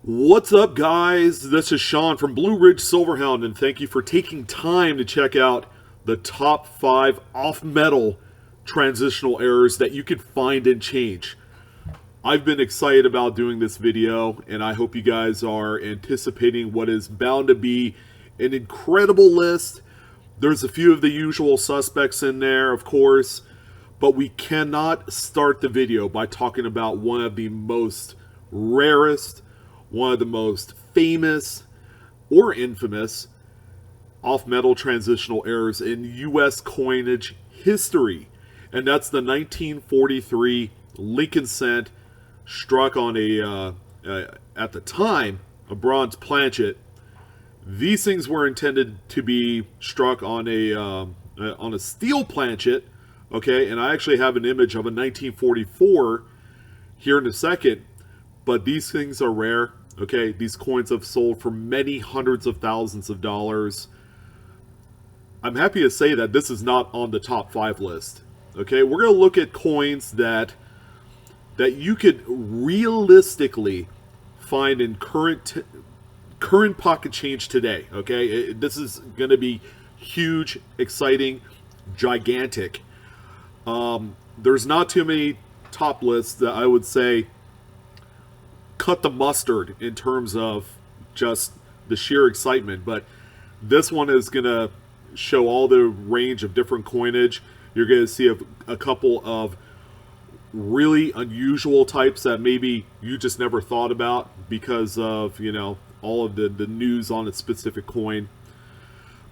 What's up, guys? This is Sean from BlueRidgeSilverhound, and thank you for taking time to check out the top 5 off-metal transitional errors that you could find and change. I've been excited about doing this video, and I hope you guys are anticipating what is bound to be an incredible list. There's a few of the usual suspects in there, of course, but we cannot start the video by talking about one of the most rarest, one of the most famous or infamous off-metal transitional errors in U.S. coinage history. And that's the 1943 Lincoln cent struck on at the time, a bronze planchet. These things were intended to be struck on a steel planchet, okay? And I actually have an image of a 1944 here in a second, but these things are rare. Okay, these coins have sold for many hundreds of thousands of dollars. I'm happy to say that this is not on the top 5 list. Okay, we're going to look at coins that you could realistically find in current pocket change today. Okay, this is going to be huge, exciting, gigantic. There's not too many top lists that I would say cut the mustard in terms of just the sheer excitement, but this one is going to show all the range of different coinage. You're going to see a couple of really unusual types that maybe you just never thought about because of, you know, all of the news on a specific coin.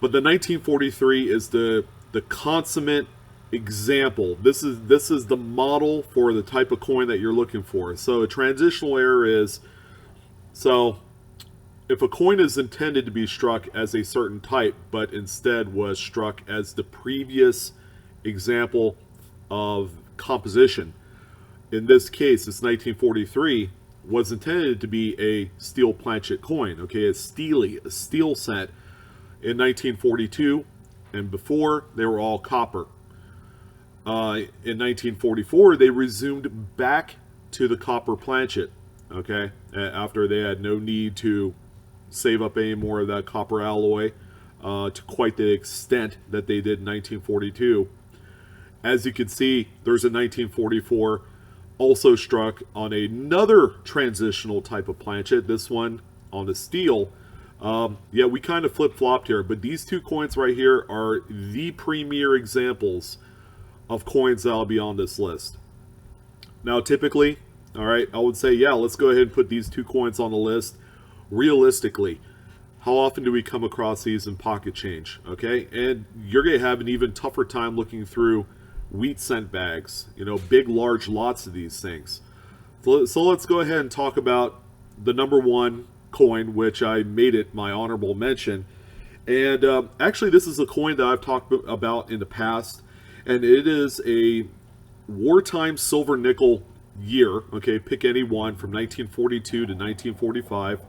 But the 1943 is the consummate example. This is the model for the type of coin that you're looking for. So a transitional error is, so if a coin is intended to be struck as a certain type but instead was struck as the previous example of composition, in this case it's 1943, was intended to be a steel planchet coin, okay, a steel cent in 1942, and before they were all copper. In 1944, they resumed back to the copper planchet, okay, after they had no need to save up any more of that copper alloy to quite the extent that they did in 1942. As you can see, there's a 1944 also struck on another transitional type of planchet, this one on the steel. Yeah, we kind of flip-flopped here, but these two coins right here are the premier examples of coins that'll be on this list. Now, typically, all right, I would say, yeah, let's go ahead and put these two coins on the list. Realistically, how often do we come across these in pocket change? Okay, and you're going to have an even tougher time looking through wheat cent bags, you know, big, large lots of these things. So let's go ahead and talk about the number one coin, which I made it my honorable mention. And actually, this is a coin that I've talked about in the past. And it is a wartime silver nickel year, okay, pick any one from 1942 to 1945,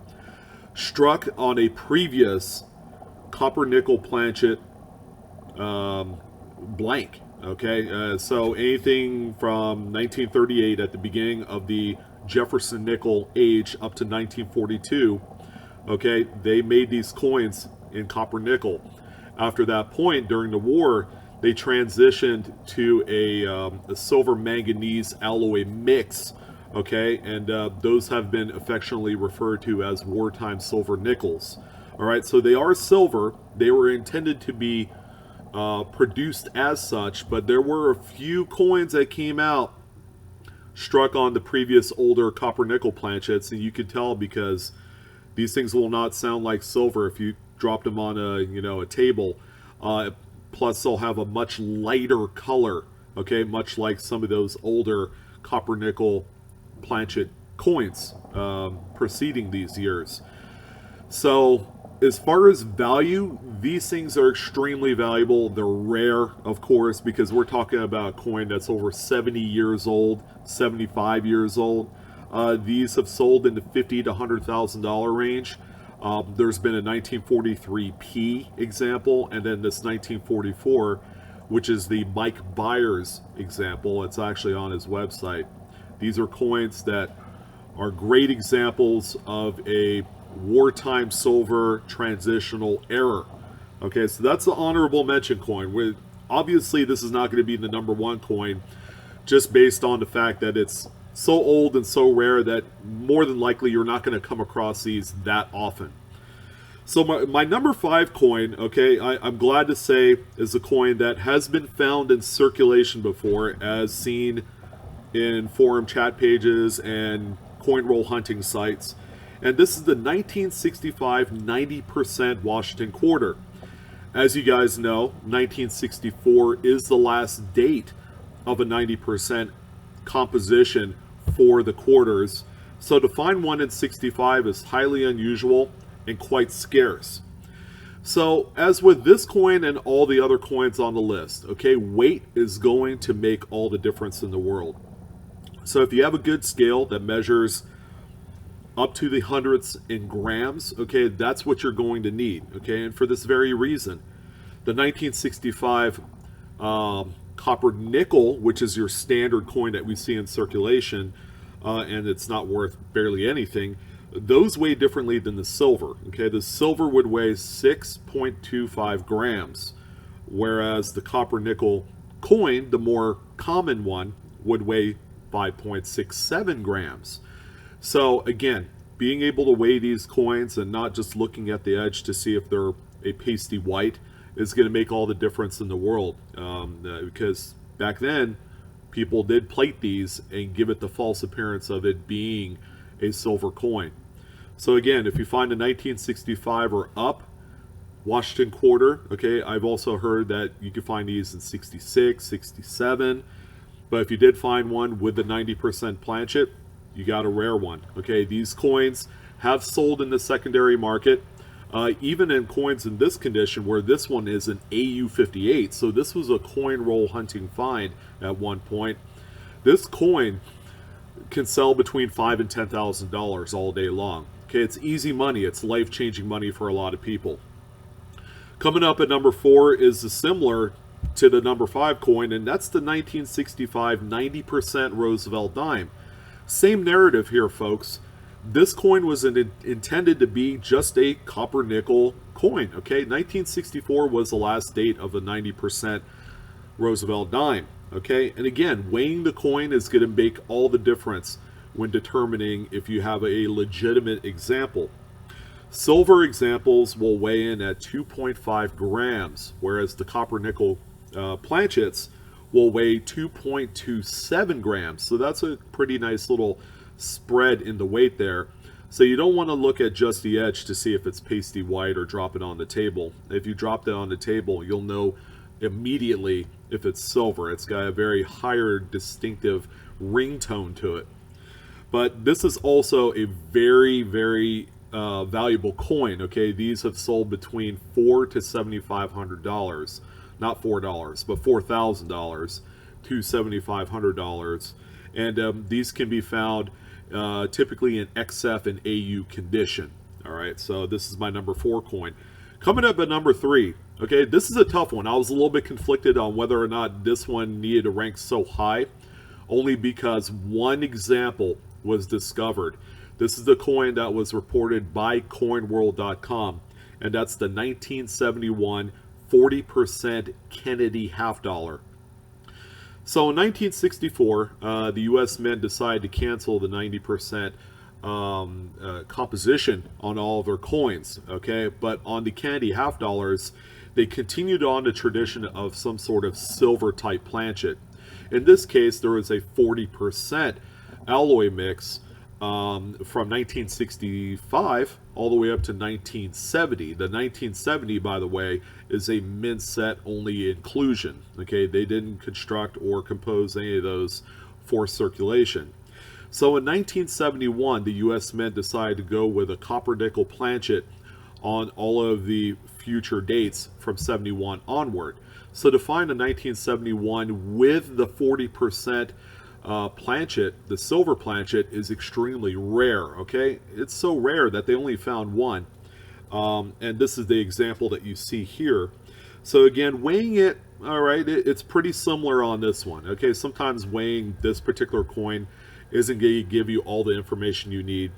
struck on a previous copper nickel planchet blank, okay? So anything from 1938 at the beginning of the Jefferson nickel age up to 1942, okay, they made these coins in copper nickel. After that point, during the war, they transitioned to a silver manganese alloy mix, okay, and those have been affectionately referred to as wartime silver nickels. All right, so they are silver. They were intended to be produced as such, but there were a few coins that came out struck on the previous older copper nickel planchets, and you could tell because these things will not sound like silver if you dropped them on a table. Plus, they'll have a much lighter color, okay, much like some of those older copper nickel planchet coins preceding these years. So, as far as value, these things are extremely valuable. They're rare, of course, because we're talking about a coin that's over 70 years old, 75 years old. These have sold in the $50,000 to $100,000 range. There's been a 1943P example, and then this 1944, which is the Mike Byers example. It's actually on his website. These are coins that are great examples of a wartime silver transitional error. Okay, so that's the honorable mention coin. Obviously, this is not going to be the number one coin, just based on the fact that it's so old and so rare that more than likely you're not going to come across these that often. So my number 5 coin, okay, I'm glad to say, is a coin that has been found in circulation before, as seen in forum chat pages and coin roll hunting sites. And this is the 1965 90% Washington quarter. As you guys know, 1964 is the last date of a 90% composition for the quarters. So to find one in 65 is highly unusual and quite scarce. So as with this coin and all the other coins on the list, okay, weight is going to make all the difference in the world. So if you have a good scale that measures up to the hundredths in grams, okay, that's what you're going to need, okay? And for this very reason, the 1965 copper nickel, which is your standard coin that we see in circulation, and it's not worth barely anything, those weigh differently than the silver, okay? The silver would weigh 6.25 grams, whereas the copper nickel coin, the more common one, would weigh 5.67 grams. So again, being able to weigh these coins and not just looking at the edge to see if they're a pasty white is going to make all the difference in the world, because back then people did plate these and give it the false appearance of it being a silver coin. So again, if you find a 1965 or up Washington quarter, okay, I've also heard that you can find these in 66, 67, but if you did find one with the 90% planchet, you got a rare one, okay? These coins have sold in the secondary market, even in coins in this condition, where this one is an AU58, so this was a coin roll hunting find at one point. This coin can sell between $5,000 and $10,000 all day long. Okay, it's easy money. It's life-changing money for a lot of people. Coming up at number 4 is similar to the number 5 coin, and that's the 1965 90% Roosevelt dime. Same narrative here, folks. This coin was intended to be just a copper nickel coin. Okay, 1964 was the last date of the 90% Roosevelt dime. Okay, and again, weighing the coin is going to make all the difference when determining if you have a legitimate example. Silver examples will weigh in at 2.5 grams, whereas the copper nickel planchets will weigh 2.27 grams. So that's a pretty nice little spread in the weight there. So you don't want to look at just the edge to see if it's pasty white or drop it on the table. If you drop that on the table, you'll know immediately if it's silver. It's got a very higher distinctive ring tone to it. But this is also a very, very valuable coin. Okay, these have sold between $400 to $7,500, not $4, but $4,000 to $7,500, and these can be found typically in XF and AU condition. All right, so this is my number 4 coin. Coming up at number 3. Okay, this is a tough one. I was a little bit conflicted on whether or not this one needed to rank so high, only because one example was discovered. This is the coin that was reported by coinworld.com, and that's the 1971 40% Kennedy half dollar. So in 1964, the U.S. Mint decided to cancel the 90% composition on all of their coins, okay? But on the Kennedy half dollars, they continued on the tradition of some sort of silver type planchet. In this case, there was a 40% alloy mix from 1965 all the way up to 1970. The 1970, by the way, is a mint set only inclusion. Okay, they didn't construct or compose any of those for circulation. So in 1971, the U.S. Mint decided to go with a copper nickel planchet on all of the future dates from 71 onward. So to find a 1971 with the 40% planchet, the silver planchet, is extremely rare. Okay, it's so rare that they only found one, and this is the example that you see here. So again, weighing it, all right, it's pretty similar on this one. Okay, sometimes weighing this particular coin isn't going to give you all the information you need.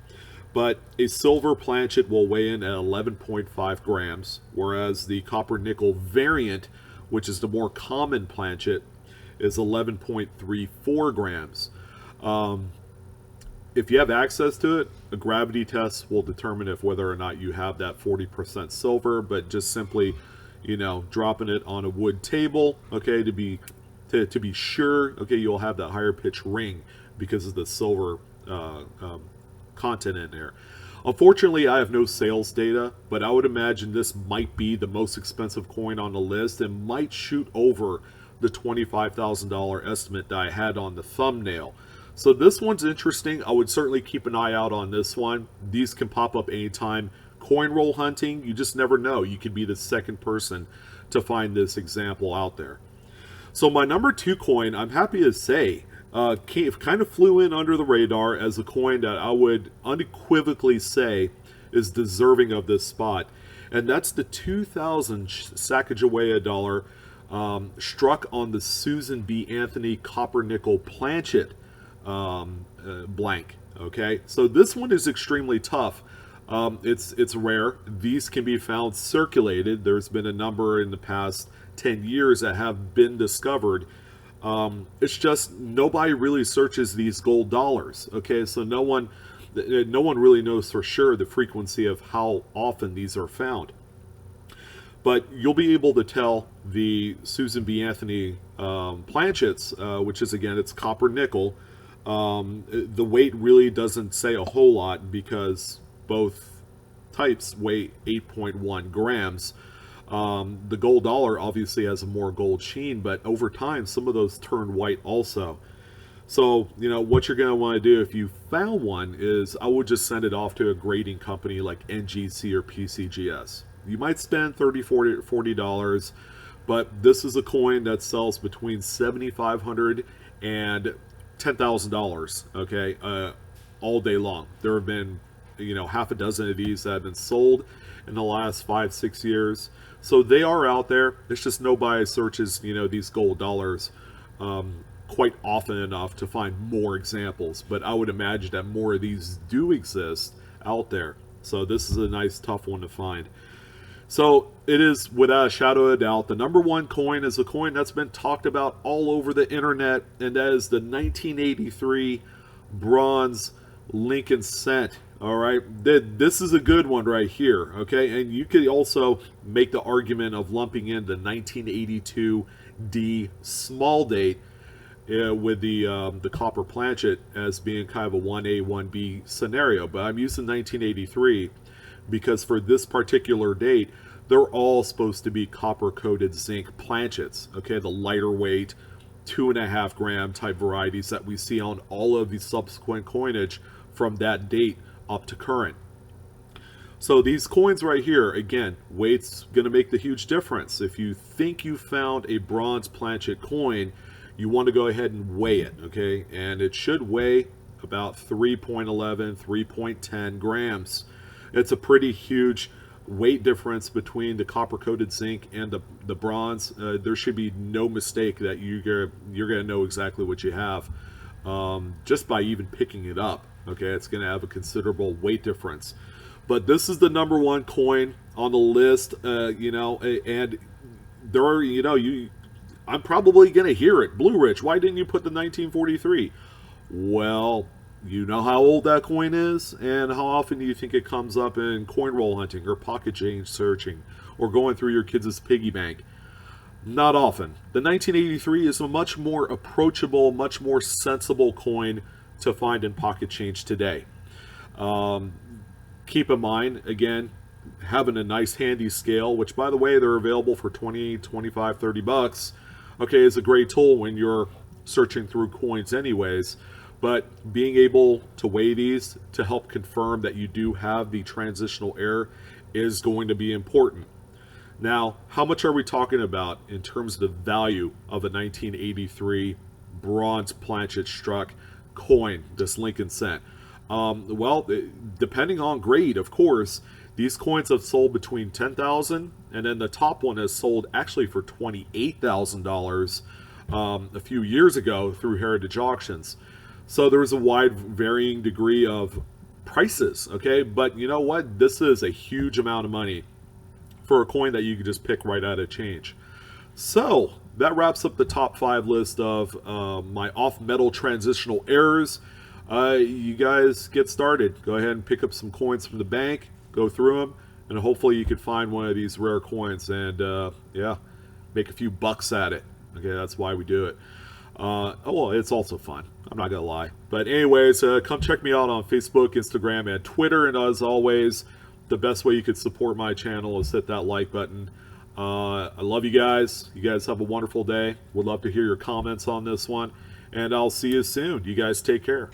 But a silver planchet will weigh in at 11.5 grams, whereas the copper nickel variant, which is the more common planchet, is 11.34 grams. If you have access to it, a gravity test will determine if whether or not you have that 40% silver, but just simply, dropping it on a wood table, okay, to be sure, okay, you'll have that higher pitch ring because of the silver content in there. Unfortunately, I have no sales data, but I would imagine this might be the most expensive coin on the list and might shoot over the $25,000 estimate that I had on the thumbnail. So this one's interesting. I would certainly keep an eye out on this one. These can pop up anytime. Coin roll hunting, you just never know. You could be the second person to find this example out there. So my number 2 coin, I'm happy to say, kind of flew in under the radar as a coin that I would unequivocally say is deserving of this spot. And that's the 2000 Sacagawea dollar struck on the Susan B. Anthony copper nickel planchet blank. Okay, so this one is extremely tough. It's rare. These can be found circulated. There's been a number in the past 10 years that have been discovered. It's just nobody really searches these gold dollars. Okay, so no one really knows for sure the frequency of how often these are found. But you'll be able to tell the Susan B. Anthony planchets, which is, again, it's copper nickel. The weight really doesn't say a whole lot because both types weigh 8.1 grams. The gold dollar obviously has a more gold sheen, but over time some of those turn white also. So, what you're going to want to do if you found one is I would just send it off to a grading company like NGC or PCGS. You might spend $30, $40, but this is a coin that sells between $7,500 and $10,000, okay, all day long. There have been, half a dozen of these that have been sold in the last 5-6 years. So they are out there. It's just nobody searches, these gold dollars quite often enough to find more examples. But I would imagine that more of these do exist out there. So this is a nice, tough one to find. So it is, without a shadow of a doubt, the number 1 coin is a coin that's been talked about all over the internet, and that is the 1983 bronze Lincoln cent. All right, this is a good one right here. Okay, and you could also make the argument of lumping in the 1982 D small date with the copper planchet as being kind of a 1A 1B scenario. But I'm using 1983 because for this particular date, they're all supposed to be copper-coated zinc planchets. Okay, the lighter weight, 2.5 gram type varieties that we see on all of the subsequent coinage from that date up to current. So these coins right here, again, weight's going to make the huge difference. If you think you found a bronze planchet coin, you want to go ahead and weigh it, okay? And it should weigh about 3.11, 3.10 grams. It's a pretty huge weight difference between the copper-coated zinc and the bronze. There should be no mistake that you're going to know exactly what you have just by even picking it up. Okay, it's going to have a considerable weight difference. But this is the number 1 coin on the list, and there are, I'm probably going to hear it. Blue Ridge, why didn't you put the 1943? Well, you know how old that coin is, and how often do you think it comes up in coin roll hunting or pocket change searching or going through your kids' piggy bank? Not often. The 1983 is a much more approachable, much more sensible coin to find in pocket change today. Keep in mind, again, having a nice handy scale, which by the way, they're available for 20, 25, 30 bucks. Okay, is a great tool when you're searching through coins anyways. But being able to weigh these to help confirm that you do have the transitional error is going to be important. Now, how much are we talking about in terms of the value of a 1983 bronze planchet struck coin, this Lincoln cent? Well, depending on grade, of course, these coins have sold between $10,000 and then the top one has sold actually for $28,000 a few years ago through Heritage Auctions. So there's a wide varying degree of prices, okay? But you know what? This is a huge amount of money for a coin that you can just pick right out of change. So that wraps up the top 5 list of my off-metal transitional errors. You guys get started. Go ahead and pick up some coins from the bank, go through them, and hopefully you can find one of these rare coins and, yeah, make a few bucks at it. Okay, that's why we do it. Oh, well, it's also fun. I'm not going to lie. But anyways, come check me out on Facebook, Instagram, and Twitter. And as always, the best way you could support my channel is hit that like button. I love you guys. You guys have a wonderful day. Would love to hear your comments on this one. And I'll see you soon. You guys take care.